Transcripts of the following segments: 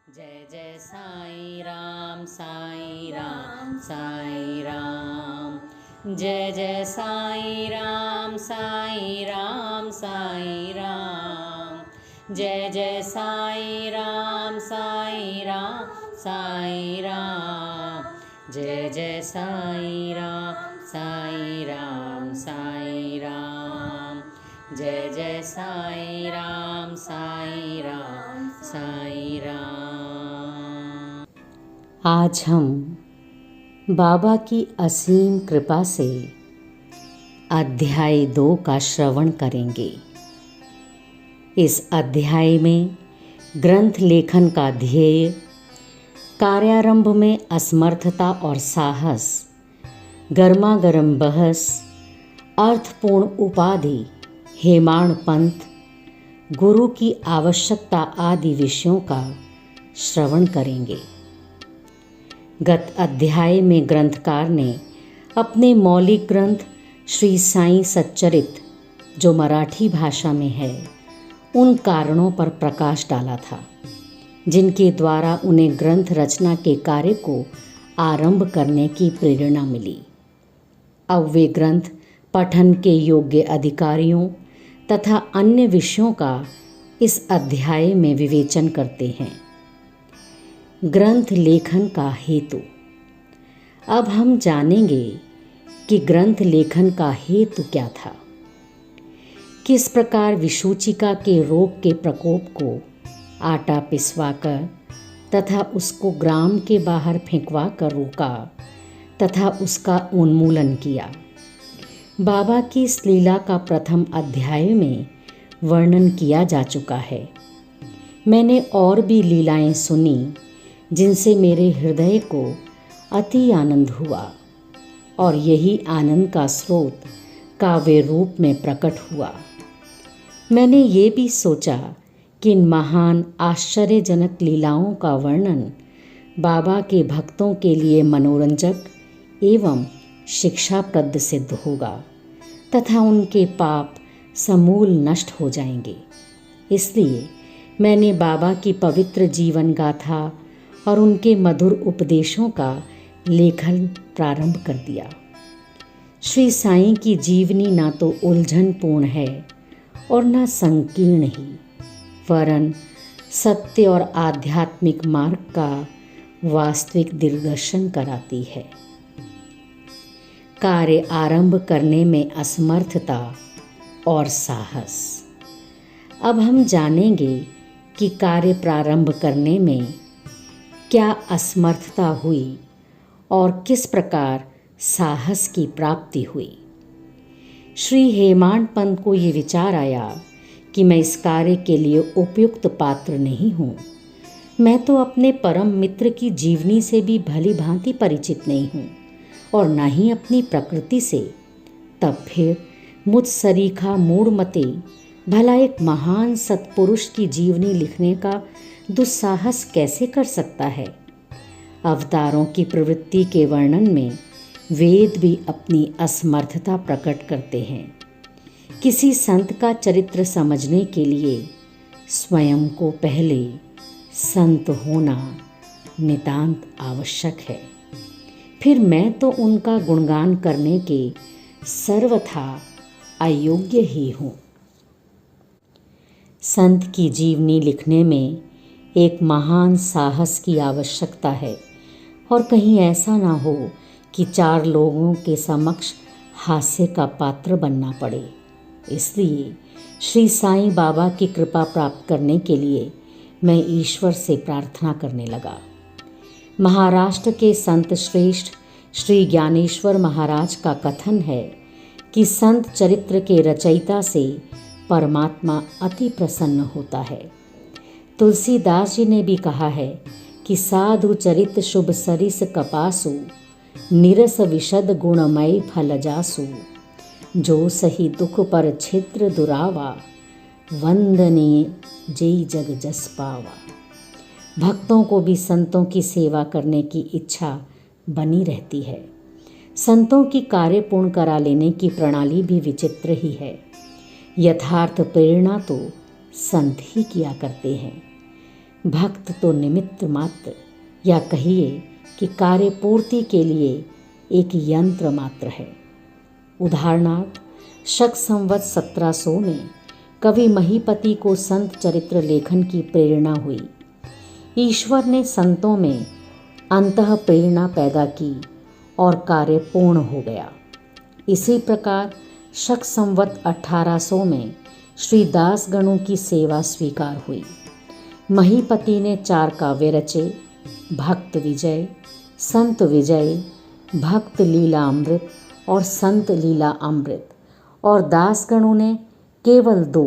जय जय साईं राम साईं राम साईं राम। जय जय साईं राम साईं राम साईं राम। जय जय साईं राम साईं राम साईं राम। जय जय साईं राम साईं राम साईं राम। जय जय साईं राम साईं राम साईं राम। आज हम बाबा की असीम कृपा से अध्याय 2 का श्रवण करेंगे। इस अध्याय में ग्रंथ लेखन का ध्येय, कार्यारंभ में असमर्थता और साहस, गर्मागर्म बहस, अर्थपूर्ण उपाधि, हेमाड़ पंथ, गुरु की आवश्यकता आदि विषयों का श्रवण करेंगे। गत अध्याय में ग्रंथकार ने अपने मौलिक ग्रंथ श्री साईं सच्चरित, जो मराठी भाषा में है, उन कारणों पर प्रकाश डाला था जिनके द्वारा उन्हें ग्रंथ रचना के कार्य को आरंभ करने की प्रेरणा मिली। अब वे ग्रंथ पठन के योग्य अधिकारियों तथा अन्य विषयों का इस अध्याय में विवेचन करते हैं। ग्रंथ लेखन का हेतु। अब हम जानेंगे कि ग्रंथ लेखन का हेतु क्या था। किस प्रकार विसूचिका के रोग के प्रकोप को आटा पिसवाकर तथा उसको ग्राम के बाहर फेंकवा कर रोका तथा उसका उन्मूलन किया। बाबा की इस लीला का प्रथम अध्याय में वर्णन किया जा चुका है। मैंने और भी लीलाएं सुनी जिनसे मेरे हृदय को अति आनंद हुआ और यही आनंद का स्रोत काव्य रूप में प्रकट हुआ। मैंने ये भी सोचा कि इन महान आश्चर्यजनक लीलाओं का वर्णन बाबा के भक्तों के लिए मनोरंजक एवं शिक्षाप्रद सिद्ध होगा तथा उनके पाप समूल नष्ट हो जाएंगे। इसलिए मैंने बाबा की पवित्र जीवन गाथा और उनके मधुर उपदेशों का लेखन प्रारंभ कर दिया। श्री साईं की जीवनी ना तो उलझनपूर्ण है और न संकीर्ण ही, वरन सत्य और आध्यात्मिक मार्ग का वास्तविक दिग्दर्शन कराती है। कार्य आरंभ करने में असमर्थता और साहस। अब हम जानेंगे कि कार्य प्रारंभ करने में क्या असमर्थता हुई और किस प्रकार साहस की प्राप्ति हुई। श्री हेमाड़ पंत को ये विचार आया कि मैं इस कार्य के लिए उपयुक्त पात्र नहीं हूँ। मैं तो अपने परम मित्र की जीवनी से भी भली भांति परिचित नहीं हूँ और न ही अपनी प्रकृति से। तब फिर मुझ सरीखा मूढ़मते भला एक महान सत्पुरुष की जीवनी लिखने का दुस्साहस कैसे कर सकता है। अवतारों की प्रवृत्ति के वर्णन में वेद भी अपनी असमर्थता प्रकट करते हैं। किसी संत का चरित्र समझने के लिए स्वयं को पहले संत होना नितांत आवश्यक है। फिर मैं तो उनका गुणगान करने के सर्वथा अयोग्य ही हूँ। संत की जीवनी लिखने में एक महान साहस की आवश्यकता है और कहीं ऐसा ना हो कि 4 लोगों के समक्ष हास्य का पात्र बनना पड़े। इसलिए श्री साईं बाबा की कृपा प्राप्त करने के लिए मैं ईश्वर से प्रार्थना करने लगा। महाराष्ट्र के संत श्रेष्ठ श्री ज्ञानेश्वर महाराज का कथन है कि संत चरित्र के रचयिता से परमात्मा अति प्रसन्न होता है। तुलसीदास जी ने भी कहा है कि साधु चरित शुभ सरिस कपासु, निरस विशद गुणमय फल जासु, जो सही दुख पर छिद्र दुरावा, वंदनीय जय जग जस पावा। भक्तों को भी संतों की सेवा करने की इच्छा बनी रहती है। संतों की कार्य पूर्ण करा लेने की प्रणाली भी विचित्र ही है। यथार्थ प्रेरणा तो संत ही किया करते हैं। भक्त तो निमित्त मात्र या कहिए कि कार्य पूर्ति के लिए एक यंत्र मात्र है। उदाहरणार्थ, शक संवत 1700 में कवि महीपति को संत चरित्र लेखन की प्रेरणा हुई। ईश्वर ने संतों में अंतः प्रेरणा पैदा की और कार्य पूर्ण हो गया। इसी प्रकार शक संवत 1800 में श्री दासगणों की सेवा स्वीकार हुई। महीपति ने 4 काव्य रचे, भक्त विजय, संत विजय, भक्त लीलामृत और संत लीला अमृत, और दासगणों ने केवल 2,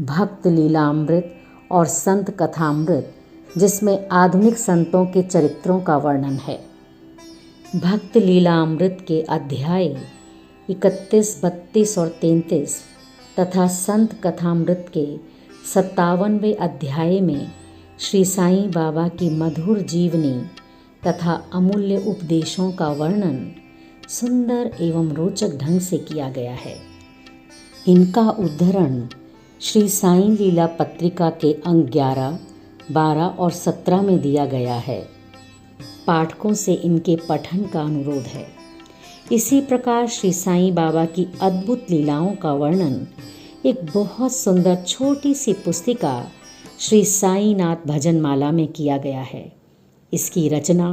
भक्त लीलामृत और संत कथामृत, जिसमें आधुनिक संतों के चरित्रों का वर्णन है। भक्त लीलामृत के अध्याय 31, 32 और 33 तथा संत कथामृत के 57वें अध्याय में श्री साईं बाबा की मधुर जीवनी तथा अमूल्य उपदेशों का वर्णन सुंदर एवं रोचक ढंग से किया गया है। इनका उद्धरण श्री साईं लीला पत्रिका के अंक 11, 12 और 17 में दिया गया है। पाठकों से इनके पठन का अनुरोध है। इसी प्रकार श्री साईं बाबा की अद्भुत लीलाओं का वर्णन एक बहुत सुंदर छोटी सी पुस्तिका श्री साईनाथ भजनमाला में किया गया है। इसकी रचना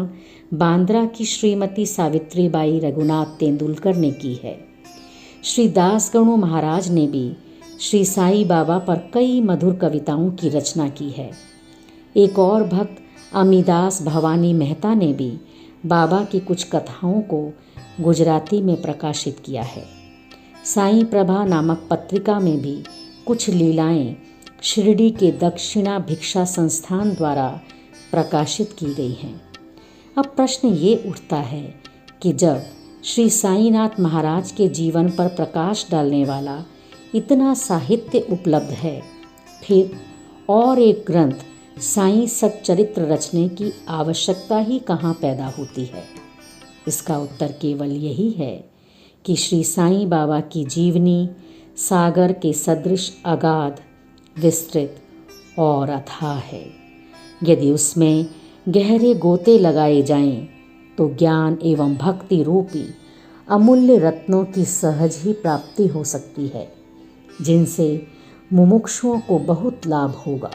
बांद्रा की श्रीमती सावित्रीबाई रघुनाथ तेंदुलकर ने की है। श्री दासगणु महाराज ने भी श्री साईं बाबा पर कई मधुर कविताओं की रचना की है। एक और भक्त अमीदास भवानी मेहता ने भी बाबा की कुछ कथाओं को गुजराती में प्रकाशित किया है। साईं प्रभा नामक पत्रिका में भी कुछ लीलाएं शिरडी के दक्षिणा भिक्षा संस्थान द्वारा प्रकाशित की गई हैं। अब प्रश्न ये उठता है कि जब श्री साईनाथ महाराज के जीवन पर प्रकाश डालने वाला इतना साहित्य उपलब्ध है, फिर और एक ग्रंथ साईं सच्चरित्र रचने की आवश्यकता ही कहाँ पैदा होती है? इसका उत्तर केवल यही है कि श्री साईं बाबा की जीवनी सागर के सदृश अगाध, विस्तृत और अथाह है। यदि उसमें गहरे गोते लगाए जाएं, तो ज्ञान एवं भक्ति रूपी अमूल्य रत्नों की सहज ही प्राप्ति हो सकती है, जिनसे मुमुक्षुओं को बहुत लाभ होगा।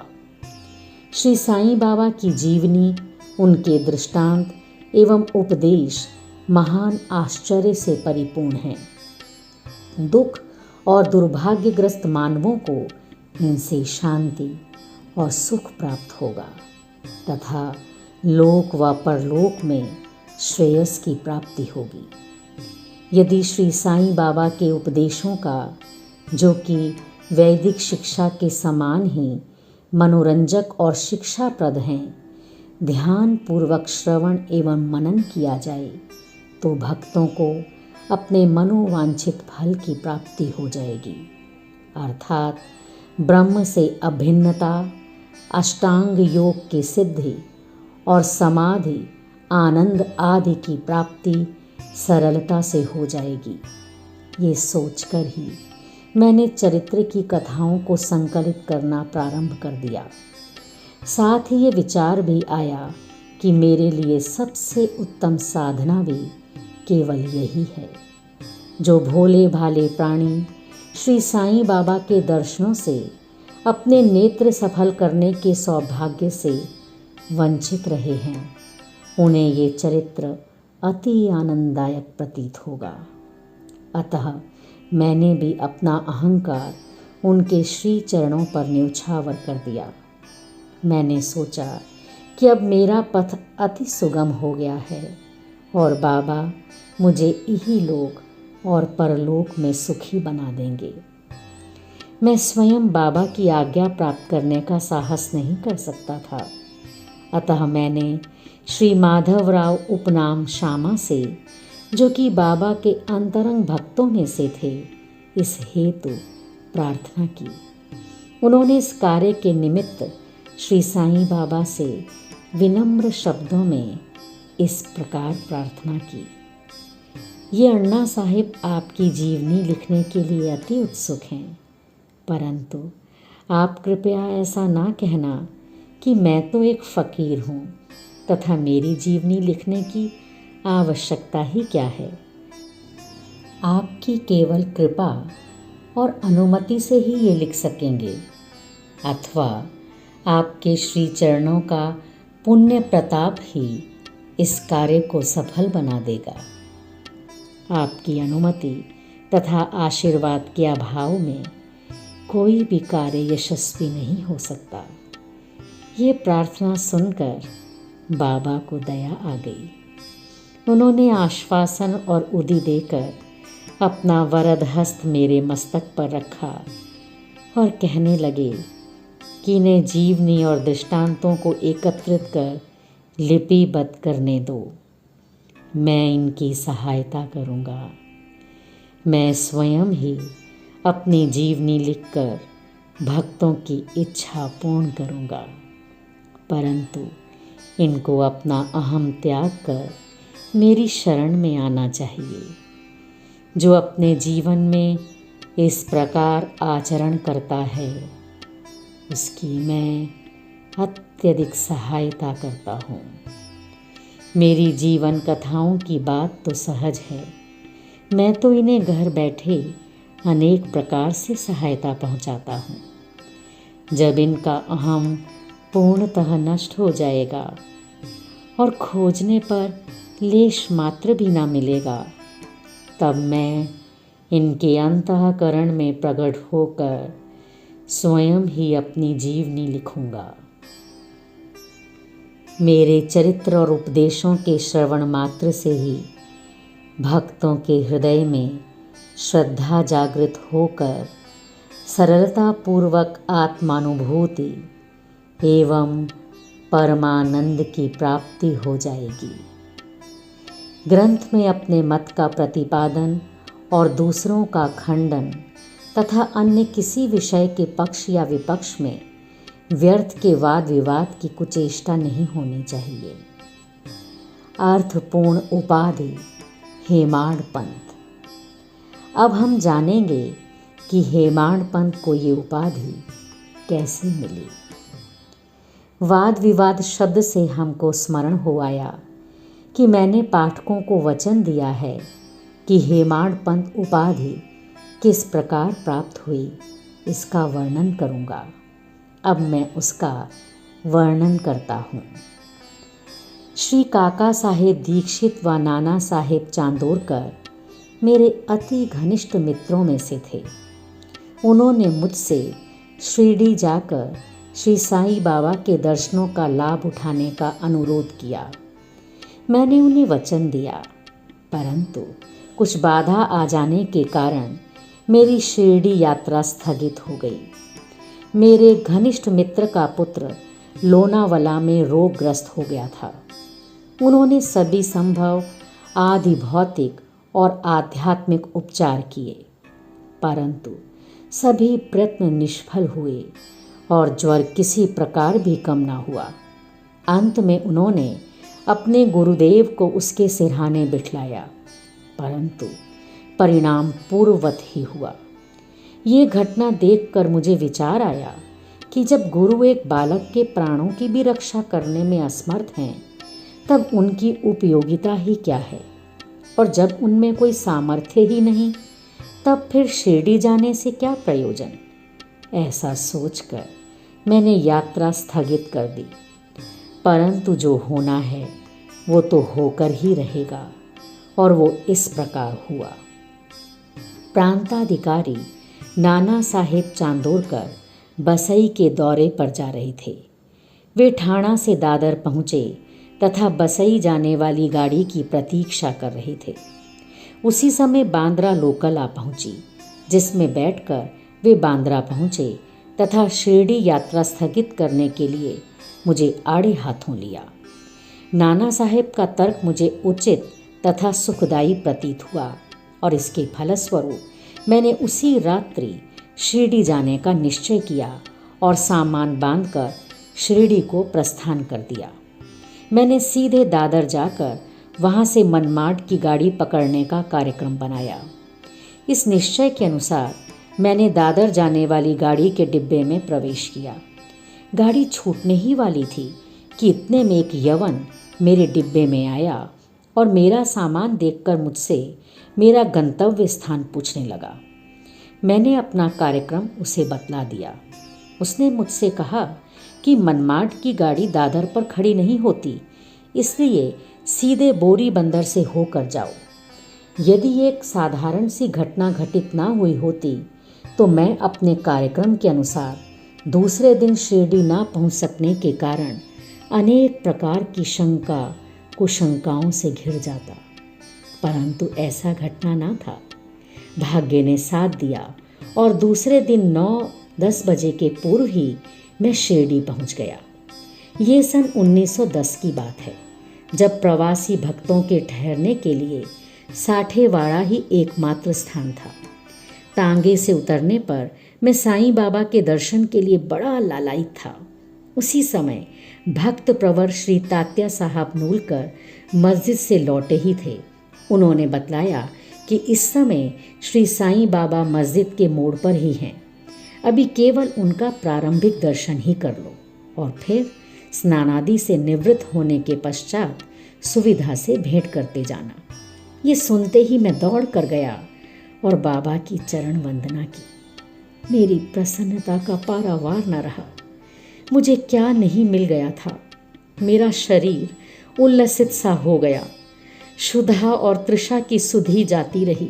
श्री साईं बाबा की जीवनी, उनके दृष्टांत एवं उपदेश महान आश्चर्य से परिपूर्ण हैं। दुख और दुर्भाग्यग्रस्त मानवों को इनसे शांति और सुख प्राप्त होगा तथा लोक व परलोक में श्रेयस की प्राप्ति होगी। यदि श्री साईं बाबा के उपदेशों का, जो कि वैदिक शिक्षा के समान ही मनोरंजक और शिक्षाप्रद हैं, ध्यान पूर्वक श्रवण एवं मनन किया जाए, तो भक्तों को अपने मनोवांछित फल की प्राप्ति हो जाएगी, अर्थात ब्रह्म से अभिन्नता, अष्टांग योग की सिद्धि और समाधि, आनंद आदि की प्राप्ति सरलता से हो जाएगी। ये सोचकर ही मैंने चरित्र की कथाओं को संकलित करना प्रारंभ कर दिया। साथ ही ये विचार भी आया कि मेरे लिए सबसे उत्तम साधना भी केवल यही है। जो भोले भाले प्राणी श्री साईं बाबा के दर्शनों से अपने नेत्र सफल करने के सौभाग्य से वंचित रहे हैं, उन्हें ये चरित्र अति आनंददायक प्रतीत होगा। अतः मैंने भी अपना अहंकार उनके श्री चरणों पर न्यौछावर कर दिया। मैंने सोचा कि अब मेरा पथ अति सुगम हो गया है और बाबा मुझे इही लोक और परलोक में सुखी बना देंगे। मैं स्वयं बाबा की आज्ञा प्राप्त करने का साहस नहीं कर सकता था, अतः मैंने श्री माधवराव उपनाम श्यामा से, जो कि बाबा के अंतरंग भक्तों में से थे, इस हेतु प्रार्थना की। उन्होंने इस कार्य के निमित्त श्री साईं बाबा से विनम्र शब्दों में इस प्रकार प्रार्थना की। ये अन्ना साहिब आपकी जीवनी लिखने के लिए अति उत्सुक हैं, परंतु आप कृपया ऐसा ना कहना कि मैं तो एक फ़कीर हूँ तथा मेरी जीवनी लिखने की आवश्यकता ही क्या है। आपकी केवल कृपा और अनुमति से ही ये लिख सकेंगे, अथवा आपके श्री चरणों का पुण्य प्रताप ही इस कार्य को सफल बना देगा। आपकी अनुमति तथा आशीर्वाद के अभाव में कोई भी कार्य यशस्वी नहीं हो सकता। ये प्रार्थना सुनकर बाबा को दया आ गई। उन्होंने आश्वासन और उदी देकर अपना वरद हस्त मेरे मस्तक पर रखा और कहने लगे कि इन्हें जीवनी और दृष्टांतों को एकत्रित कर लिपिबद्ध करने दो। मैं इनकी सहायता करूँगा। मैं स्वयं ही अपनी जीवनी लिखकर भक्तों की इच्छा पूर्ण करूँगा, परंतु इनको अपना अहम त्याग कर मेरी शरण में आना चाहिए। जो अपने जीवन में इस प्रकार आचरण करता है उसकी मैं अत्यधिक सहायता करता हूँ। मेरी जीवन कथाओं की बात तो सहज है, मैं तो इन्हें घर बैठे अनेक प्रकार से सहायता पहुँचाता हूँ। जब इनका अहम पूर्णतः नष्ट हो जाएगा और खोजने पर लेश मात्र भी ना मिलेगा, तब मैं इनके अंतःकरण में प्रकट होकर स्वयं ही अपनी जीवनी लिखूंगा। मेरे चरित्र और उपदेशों के श्रवण मात्र से ही भक्तों के हृदय में श्रद्धा जागृत होकर सरलतापूर्वक आत्मानुभूति एवं परमानंद की प्राप्ति हो जाएगी। ग्रंथ में अपने मत का प्रतिपादन और दूसरों का खंडन तथा अन्य किसी विषय के पक्ष या विपक्ष में व्यर्थ के वाद विवाद की कुचेष्टा नहीं होनी चाहिए। अर्थपूर्ण उपाधि हेमाड़ पंथ। अब हम जानेंगे कि हेमाड़ पंथ को ये उपाधि कैसे मिली। वाद विवाद शब्द से हमको स्मरण हो आया कि मैंने पाठकों को वचन दिया है कि हेमाड़ पंथ उपाधि किस प्रकार प्राप्त हुई इसका वर्णन करूँगा। अब मैं उसका वर्णन करता हूँ। श्री काका साहेब दीक्षित व नाना साहेब चांदोरकर मेरे अति घनिष्ठ मित्रों में से थे। उन्होंने मुझसे शिरडी जाकर श्री साईं बाबा के दर्शनों का लाभ उठाने का अनुरोध किया। मैंने उन्हें वचन दिया, परंतु कुछ बाधा आ जाने के कारण मेरी शिरडी यात्रा स्थगित हो गई। मेरे घनिष्ठ मित्र का पुत्र लोनावला में रोगग्रस्त हो गया था। उन्होंने सभी संभव आदि भौतिक और आध्यात्मिक उपचार किए, परंतु सभी प्रयत्न निष्फल हुए और ज्वर किसी प्रकार भी कम ना हुआ। अंत में उन्होंने अपने गुरुदेव को उसके सिरहाने बिठलाया, परंतु परिणाम पूर्ववत ही हुआ। ये घटना देखकर मुझे विचार आया कि जब गुरु एक बालक के प्राणों की भी रक्षा करने में असमर्थ हैं, तब उनकी उपयोगिता ही क्या है, और जब उनमें कोई सामर्थ्य ही नहीं, तब फिर शिरडी जाने से क्या प्रयोजन। ऐसा सोचकर मैंने यात्रा स्थगित कर दी, परंतु जो होना है वो तो होकर ही रहेगा, और वो इस प्रकार हुआ। प्रांताधिकारी नाना साहेब चांदोरकर बसई के दौरे पर जा रहे थे। वे ठाणा से दादर पहुँचे तथा बसई जाने वाली गाड़ी की प्रतीक्षा कर रहे थे। उसी समय बांद्रा लोकल आ पहुँची, जिसमें बैठकर वे बांद्रा पहुँचे तथा शिरडी यात्रा स्थगित करने के लिए मुझे आड़े हाथों लिया। नाना साहेब का तर्क मुझे उचित तथा सुखदायी प्रतीत हुआ और इसके फलस्वरूप मैंने उसी रात्रि शिरडी जाने का निश्चय किया और सामान बांधकर शिरडी को प्रस्थान कर दिया। मैंने सीधे दादर जाकर वहाँ से मनमाड की गाड़ी पकड़ने का कार्यक्रम बनाया। इस निश्चय के अनुसार मैंने दादर जाने वाली गाड़ी के डिब्बे में प्रवेश किया। गाड़ी छूटने ही वाली थी कि इतने में एक यवन मेरे डिब्बे में आया और मेरा सामान देखकर मुझसे मेरा गंतव्य स्थान पूछने लगा। मैंने अपना कार्यक्रम उसे बतला दिया। उसने मुझसे कहा कि मनमाड की गाड़ी दादर पर खड़ी नहीं होती, इसलिए सीधे बोरी बंदर से होकर जाओ। यदि एक साधारण सी घटना घटित ना हुई होती तो मैं अपने कार्यक्रम के अनुसार दूसरे दिन शिरडी ना पहुंच सकने के कारण अनेक प्रकार की शंका कुशंकाओं से घिर जाता, परंतु ऐसा घटना ना था। भाग्य ने साथ दिया और दूसरे दिन 9-10 बजे के पूर्व ही मैं शिरडी पहुंच गया। ये सन 1910 की बात है, जब प्रवासी भक्तों के ठहरने के लिए साठेवाड़ा ही एकमात्र स्थान था। टांगे से उतरने पर मैं साईं बाबा के दर्शन के लिए बड़ा लालायित था। उसी समय भक्त प्रवर श्री तात्या साहब नूलकर मस्जिद से लौटे ही थे। उन्होंने बतलाया कि इस समय श्री साईं बाबा मस्जिद के मोड़ पर ही हैं, अभी केवल उनका प्रारंभिक दर्शन ही कर लो और फिर स्नानादि से निवृत्त होने के पश्चात सुविधा से भेंट करते जाना। ये सुनते ही मैं दौड़ कर गया और बाबा की चरण वंदना की। मेरी प्रसन्नता का पारावार न रहा। मुझे क्या नहीं मिल गया था। मेरा शरीर उल्लसित सा हो गया। क्षुधा और तृषा की सुधि जाती रही।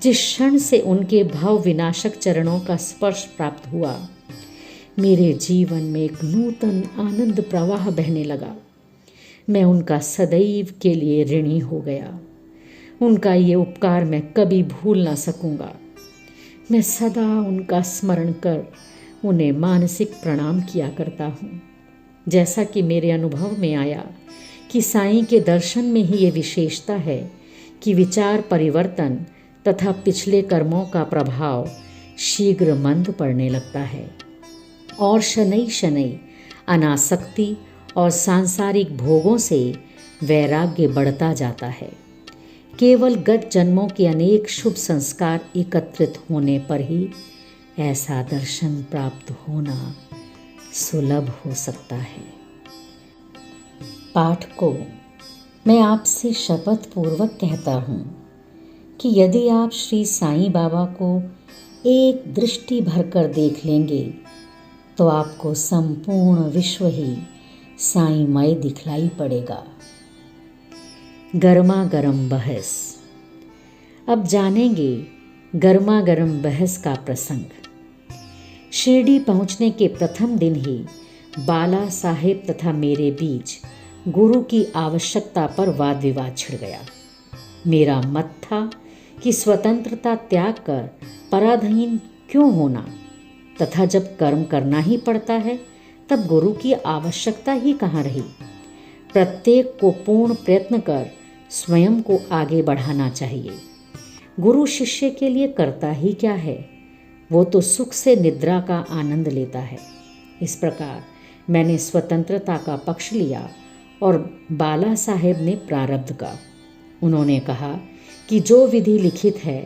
जिस क्षण से उनके भाव विनाशक चरणों का स्पर्श प्राप्त हुआ, मेरे जीवन में एक नूतन आनंद प्रवाह बहने लगा। मैं उनका सदैव के लिए ऋणी हो गया। उनका ये उपकार मैं कभी भूल ना सकूंगा। मैं सदा उनका स्मरण कर उन्हें मानसिक प्रणाम किया करता हूँ। जैसा कि मेरे अनुभव में आया कि साईं के दर्शन में ही ये विशेषता है कि विचार परिवर्तन तथा पिछले कर्मों का प्रभाव शीघ्र मंद पड़ने लगता है और शनै शनै अनासक्ति और सांसारिक भोगों से वैराग्य बढ़ता जाता है। केवल गत जन्मों के अनेक शुभ संस्कार एकत्रित होने पर ही ऐसा दर्शन प्राप्त होना सुलभ हो सकता है। पाठकों, मैं आपसे शपथ पूर्वक कहता हूँ कि यदि आप श्री साईं बाबा को एक दृष्टि भरकर देख लेंगे तो आपको संपूर्ण विश्व ही साईंमय दिखलाई पड़ेगा। गर्मा गर्म बहस। अब जानेंगे गर्मा गर्म बहस का प्रसंग। शिरडी पहुंचने के प्रथम दिन ही बाला साहेब तथा मेरे बीच गुरु की आवश्यकता पर वाद विवाद छिड़ गया। मेरा मत था कि स्वतंत्रता त्याग कर पराधीन क्यों होना, तथा जब कर्म करना ही पड़ता है तब गुरु की आवश्यकता ही कहाँ रही। प्रत्येक को पूर्ण प्रयत्न कर स्वयं को आगे बढ़ाना चाहिए। गुरु शिष्य के लिए करता ही क्या है, वो तो सुख से निद्रा का आनंद लेता है। इस प्रकार मैंने स्वतंत्रता का पक्ष लिया और बाला साहेब ने प्रारब्ध का। उन्होंने कहा कि जो विधि लिखित है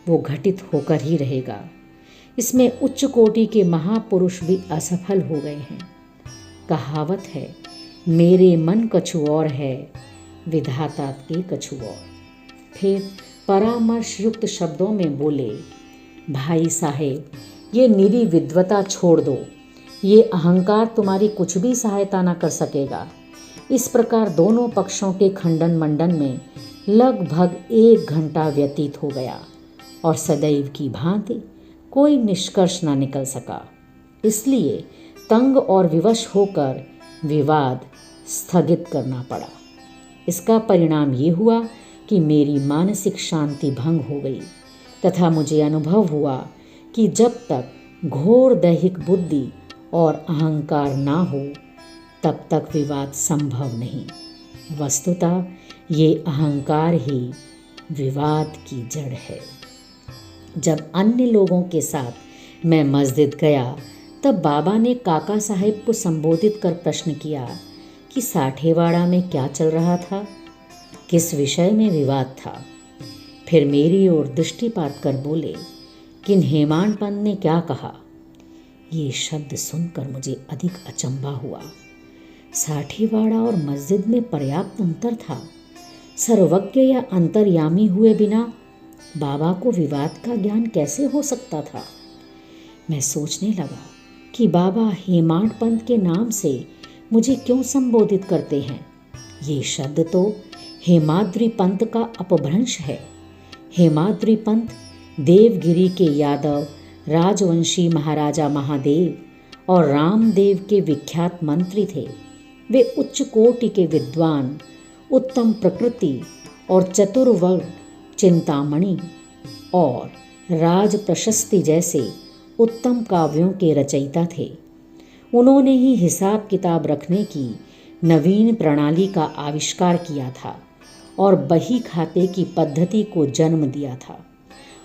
वो घटित होकर ही रहेगा। इसमें उच्च कोटि के महापुरुष भी असफल हो गए हैं। कहावत है, मेरे मन कछु और है, विधाता के कछु और। फिर परामर्श युक्त शब्दों में बोले, भाई साहेब, ये निरी विद्वता छोड़ दो। ये अहंकार तुम्हारी कुछ भी सहायता न कर सकेगा। इस प्रकार दोनों पक्षों के खंडन मंडन में लगभग 1 घंटा व्यतीत हो गया और सदैव की भांति कोई निष्कर्ष न निकल सका। इसलिए तंग और विवश होकर विवाद स्थगित करना पड़ा। इसका परिणाम ये हुआ कि मेरी मानसिक शांति भंग हो गई तथा मुझे अनुभव हुआ कि जब तक घोर दैहिक बुद्धि और अहंकार ना हो तब तक विवाद संभव नहीं। वस्तुतः ये अहंकार ही विवाद की जड़ है। जब अन्य लोगों के साथ मैं मस्जिद गया तब बाबा ने काका साहेब को संबोधित कर प्रश्न किया कि साठेवाड़ा में क्या चल रहा था, किस विषय में विवाद था। फिर मेरी ओर दृष्टिपात कर बोले, किन हेमाड पंत ने क्या कहा। ये शब्द सुनकर मुझे अधिक अचंभा हुआ। साठीवाड़ा और मस्जिद में पर्याप्त अंतर था। सर्वज्ञ या अंतर्यामी हुए बिना बाबा को विवाद का ज्ञान कैसे हो सकता था। मैं सोचने लगा कि बाबा हेमाड पंथ के नाम से मुझे क्यों संबोधित करते हैं। ये शब्द तो हेमाद्री पंथ का अपभ्रंश है। हेमाद्री पंथ देवगिरी के यादव राजवंशी महाराजा महादेव और रामदेव के विख्यात मंत्री थे। वे उच्च कोटि के विद्वान, उत्तम प्रकृति और चतुर्वर्ग चिंतामणि और राज प्रशस्ति जैसे उत्तम काव्यों के रचयिता थे। उन्होंने ही हिसाब किताब रखने की नवीन प्रणाली का आविष्कार किया था और बही खाते की पद्धति को जन्म दिया था।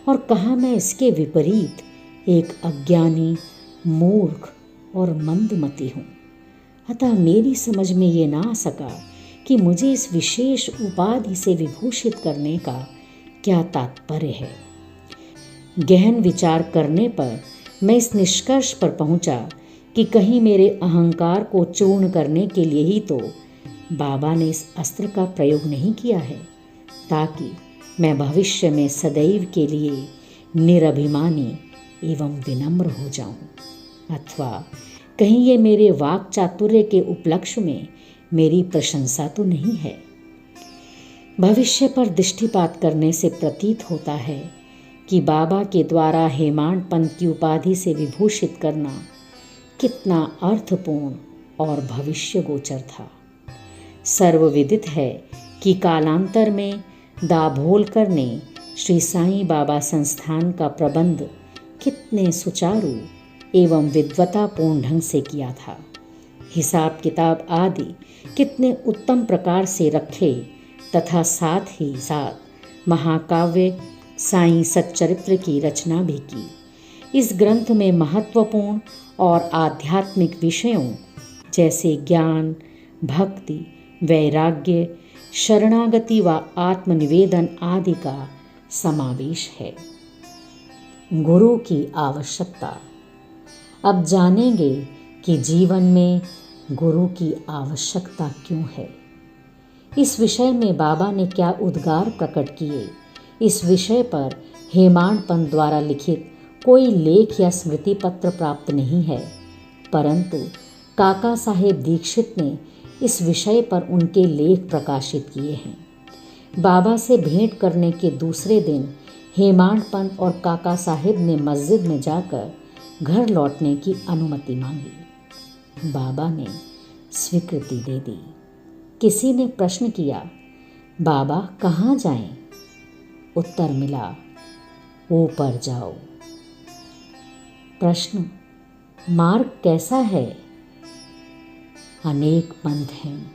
और कहाँ मैं इसके विपरीत एक अज्ञानी, मूर्ख और मंदमती हूँ। अतः मेरी समझ में ये ना आ सका कि मुझे इस विशेष उपाधि से विभूषित करने का क्या तात्पर्य है। गहन विचार करने पर मैं इस निष्कर्ष पर पहुंचा कि कहीं मेरे अहंकार को चूर्ण करने के लिए ही तो बाबा ने इस अस्त्र का प्रयोग नहीं किया है, ताकि मैं भविष्य में सदैव के लिए निरभिमानी एवं विनम्र हो जाऊं। अथवा कहीं ये मेरे वाक चातुर्य के उपलक्ष्य में मेरी प्रशंसा तो नहीं है। भविष्य पर दृष्टिपात करने से प्रतीत होता है कि बाबा के द्वारा हेमाड पंथ की उपाधि से विभूषित करना कितना अर्थपूर्ण और भविष्य गोचर था। सर्वविदित है कि कालांतर में दाभोलकर ने श्री साईं बाबा संस्थान का प्रबंध कितने सुचारू एवं विद्वतापूर्ण ढंग से किया था। हिसाब किताब आदि कितने उत्तम प्रकार से रखे तथा साथ ही साथ महाकाव्य साईं सच्चरित्र की रचना भी की। इस ग्रंथ में महत्वपूर्ण और आध्यात्मिक विषयों जैसे ज्ञान, भक्ति, वैराग्य, शरणागति व आत्मनिवेदन आदि का समावेश है। गुरु की आवश्यकता। अब जानेंगे कि जीवन में गुरु की आवश्यकता क्यों है। इस विषय में बाबा ने क्या उद्गार प्रकट किए, इस विषय पर हेमाड पंथ द्वारा लिखित कोई लेख या स्मृति पत्र प्राप्त नहीं है, परंतु काका साहेब दीक्षित ने इस विषय पर उनके लेख प्रकाशित किए हैं। बाबा से भेंट करने के दूसरे दिन हेमाड पंथ और काका साहेब ने मस्जिद में जाकर घर लौटने की अनुमति मांगी। बाबा ने स्वीकृति दे दी। किसी ने प्रश्न किया, बाबा कहाँ जाएं? उत्तर मिला, ऊपर जाओ। प्रश्न, मार्ग कैसा है? अनेक पंथ हैं,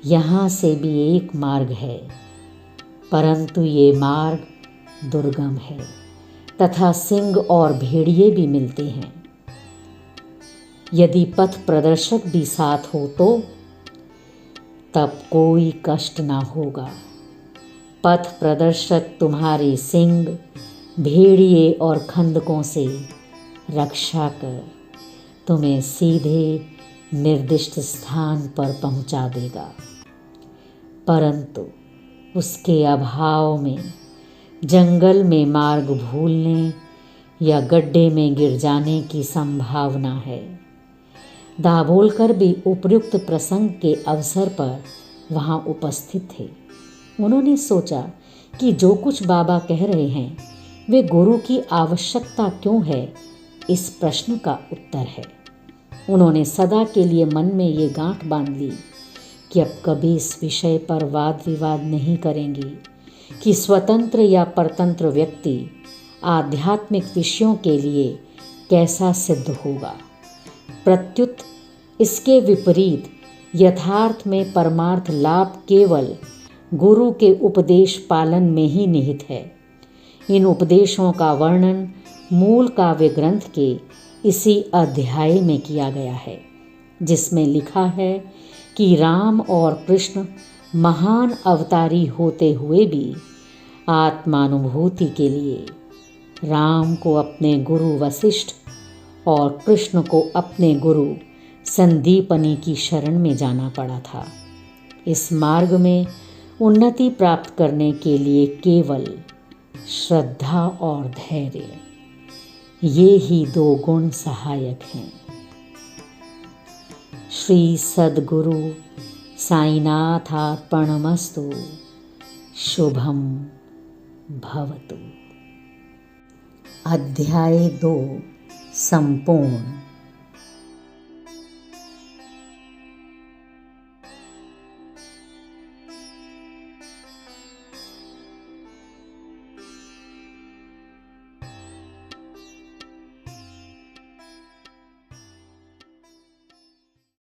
यहाँ से भी एक मार्ग है, परंतु ये मार्ग दुर्गम है तथा सिंह और भेड़िए भी मिलते हैं। यदि पथ प्रदर्शक भी साथ हो तो तब कोई कष्ट ना होगा। पथ प्रदर्शक तुम्हारे सिंह, भेड़िए और खंदकों से रक्षा कर तुम्हें सीधे निर्दिष्ट स्थान पर पहुंचा देगा, परंतु उसके अभाव में जंगल में मार्ग भूलने या गड्ढे में गिर जाने की संभावना है। दाभोलकर भी उपयुक्त प्रसंग के अवसर पर वहाँ उपस्थित थे। उन्होंने सोचा कि जो कुछ बाबा कह रहे हैं वे गुरु की आवश्यकता क्यों है, इस प्रश्न का उत्तर है। उन्होंने सदा के लिए मन में ये गांठ बांध ली कि अब कभी इस विषय पर वाद विवाद नहीं करेंगी कि स्वतंत्र या परतंत्र व्यक्ति आध्यात्मिक विषयों के लिए कैसा सिद्ध होगा। प्रत्युत इसके विपरीत यथार्थ में परमार्थ लाभ केवल गुरु के उपदेश पालन में ही निहित है। इन उपदेशों का वर्णन मूल काव्य ग्रंथ के इसी अध्याय में किया गया है, जिसमें लिखा है कि राम और कृष्ण महान अवतारी होते हुए भी आत्मानुभूति के लिए राम को अपने गुरु वशिष्ठ और कृष्ण को अपने गुरु संदीपनी की शरण में जाना पड़ा था। इस मार्ग में उन्नति प्राप्त करने के लिए केवल श्रद्धा और धैर्य, ये ही 2 गुण सहायक हैं। श्री सद्गुरु साईनाथार्पणमस्तु। शुभम भवतु। अध्याय 2 संपूर्ण।